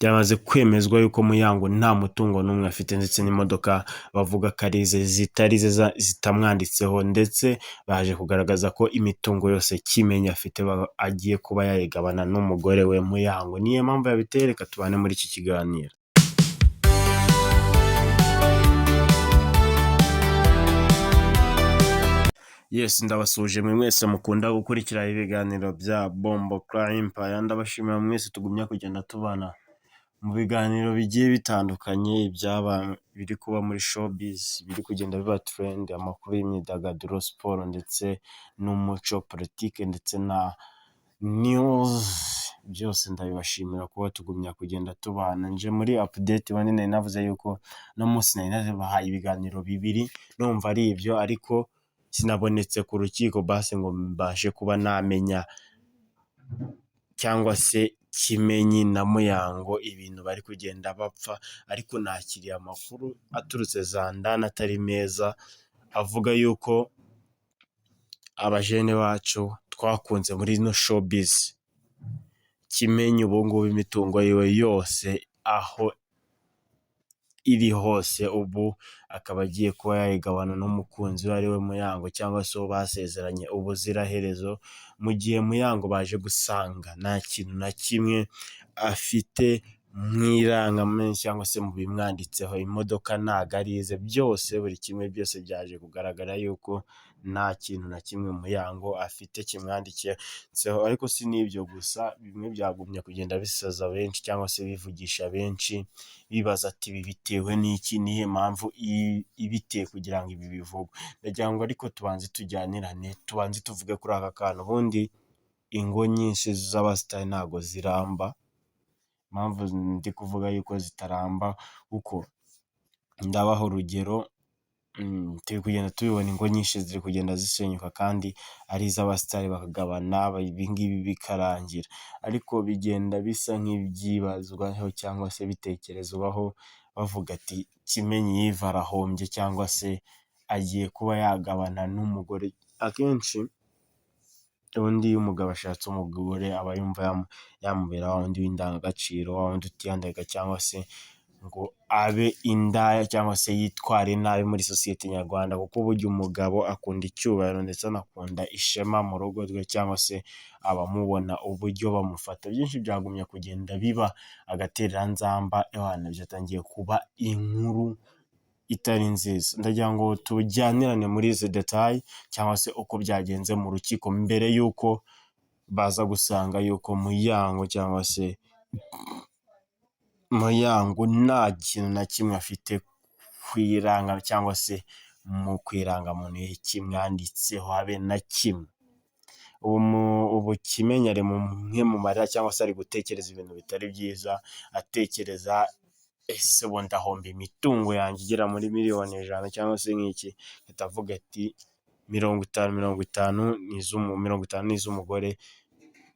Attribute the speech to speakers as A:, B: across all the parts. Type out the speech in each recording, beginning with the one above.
A: byamaze kwemezwa yuko Muyango nta mutungo n'umwe afite ndetse n'imodoka bavuga ko ari ize zitari ze zitamwanditseho, ndetse baje kugaragaza ko imitungo yose Kimenyi afite agiye kuba yayigabana n'umugore we Muyango. Niyo mpamvu yabiteye, reka tubane muri iki kiganiro. Yes, ndabasuje mwe mwese mukunda gukurikira ibiganiro bya Bombo Crime Empire. Ndabashimira mwese tugumya kugenda tubana mu biganiro bigiye bitandukanye, ibyaba biri kuba muri showbiz, biri kugenda biba trend, amakuru y'imyidagaduro, siporo ndetse n'umuco, politike ndetse na news, byose ndabibashimira kuba tugumya kugenda tubana. Nje muri update wanene navuze yuko no munsi nari bahaye ibiganiro bibiri, numva ari ibyo, ariko sinabonetse ku rukiko base ngo mbashe kuba namenya cyangwa se Kimenyi na Muyango ibintu bari kugenda bapfa, ariko nakiriye amakuru aturutse za ndani atari meza, avuga yuko abajene bacu twakunze muri no showbiz, Kimenyi ubu ngubu imitungo yiwe yose aho iri hose ubu akaba agiye kuba yayigabana n'umukunzi we ari we Muyango, cyangwa se uwo basezeranye ubuziraherezo, mu gihe Muyango baje gusanga nta kintu na kimwe afite mu irangamuntu cyangwa se mu bimwanditseho, imodoka ntago ari ize, byose buri kimwe byose byaje kugaragara yuko nta kintu na kimwe Muyango afite kimwanditseho. Ariko si n'ibyo gusa, bimwe byagumye kugenda bisaza benshi cyangwa se bivugisha benshi, bibaza ati ibi bitewe n'iki, nihe mpamvu ibiteye kugira ngo ibi bivugwe. Ndagira ngo ariko tubanze tujyanirane, tubanze tuvuge kuri aka kantu. Ubundi ingo nyinshi z'abasitari ntago ziramba. Impamvu ndi kuvuga yuko zitaramba kuko ndabaho urugero, turi kugenda tubibona ingo nyinshi ziri kugenda zisenyuka kandi ari iz'abasitari bakagabana, ibingibi bikarangira, ariko bigenda bisa nk'ibyibazwaho cyangwa se bitekerezwaho, bavuga ati Kimenyi yiva arahombye cyangwa se agiye kuba yagabana n'umugore. Akenshi undi iyo umugabo ashatse umugore aba yumva yamubera wa wundi w'indangagaciro, wa wundi utiyandarika cyangwa se ngo abe indaya cyangwa se yitware nabi muri sosiyete nyarwanda, kuko burya umugabo akunda icyubahiro ndetse anakunda ishema mu rugo rwe, cyangwa se abamubona uburyo bamufata. Byinshi byagumye kugenda biba agatereranzamba, byatangiye kuba inkuru itari nziza. Ndagira ngo tujyanirane muri izi detail cyangwa se uko byagenze mu rukiko, mbere yuko baza gusanga yuko Muyango cyangwa se Muyango nta kintu na kimwe afite kwiranga cyangwa se mu kwirangamuntu ye kimwanditseho habe na kimwe. Ubu Kimenyi ari mu marira cyangwa se ari gutekereza ibintu bitari byiza, atekereza ese ubu ndahomba imitungo yanjye igera muri miliyoni 100 cyangwa se nk'iki, atavuga ati 50 ni iz'umugore,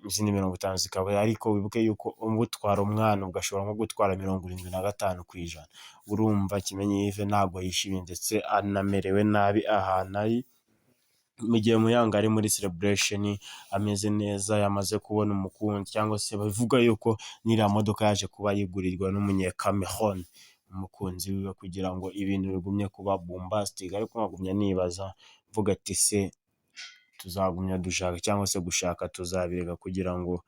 A: izindi 50 zikaba, ariko wibuke yuko umutwara umwana ugashobora nko gutwara 75%. Urumva Kimenyi yive ntabwo yishimye ndetse anamerewe nabi ahantu ari, mu gihe Muyango ari muri celebration ameze neza, yamaze kubona umukunzi, cyangwa se bavuga yuko n'iriya modoka yaje kuba yigurirwa n'umunyekamerone umukunzi wiwe, kugira ngo ibintu bigumye kuba bombastic. Ariko nkagumya nibaza mvuga ati se tuzagumya dushaka cyangwa se gushaka tuzabireka kugira ngo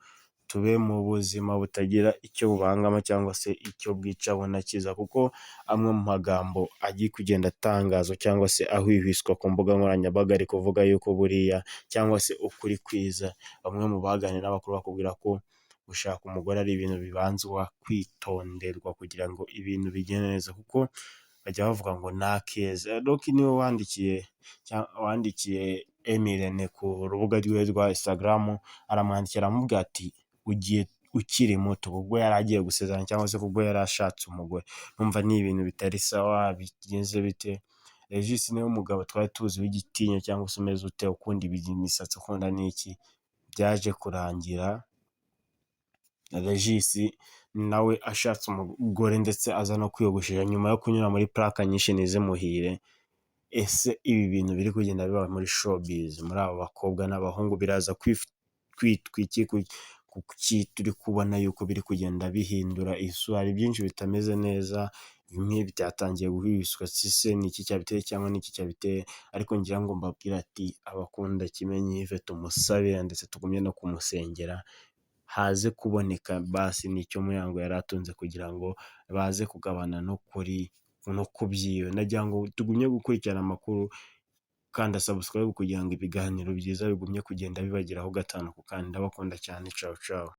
A: tube mu buzima butagira icyo bubangama cyangwa se icyo bwica bunakiza, kuko amwe mu magambo agiye kugenda atangazwa cyangwa se ahwihwiswa ku mbuga nkoranyambaga ari kuvuga yuko buriya cyangwa se ukuri kwiza, bamwe mu baganira n'abakuru bakubwira ko gushaka umugore ari ibintu bibanzwa kwitonderwa kugira ngo ibintu bigende neza, kuko bajya bavuga ngo nta keza. Roki niwe wandikiye Emirene ku rubuga rwe rwa Instagram, aramwandikira aramubwira ati ugiye ukiri muto, ubwo yari agiye gusezerana cyangwa se ubwo yari ashatse umugore. Numva ni ibintu bitari sawa, bigenze bite. Regis niwe mugabo twari tuzi w'igitinyiro cyangwa se umeze ute, ukunda imisatsi, ukunda n'iki, byaje kurangira Regis nawe ashatse umugore ndetse aza no kwiyogoshera nyuma yo kunyura muri plaka nyinshi nize muhire. Ese ibi bintu biri kugenda biba muri showbiz, muri aba bakobwa n'abahungu, biraza kwitwa iki kuki turi kubona yuko biri kugenda bihindura isura, hari byinshi bitameze neza, bimwe byatangiye guhwihwiswa se ni iki cyabiteye cyangwa ni iki cyabiteye, ariko ngira ngo mbabwire ati abakunda Kimenyi Yves tumusabe ndetse tugumye no kumusengera haze kuboneka basi nicyo Muyango yari atunze kugira ngo baze kugabana no kubyiba. Nagira ngo tugumye gukurikirana amakuru kandi subscribe kugira ngo ibiganiro byiza bigumye kugenda bibageraho gatanu ku kandi. Ndabakunda cyane, ciao ciao.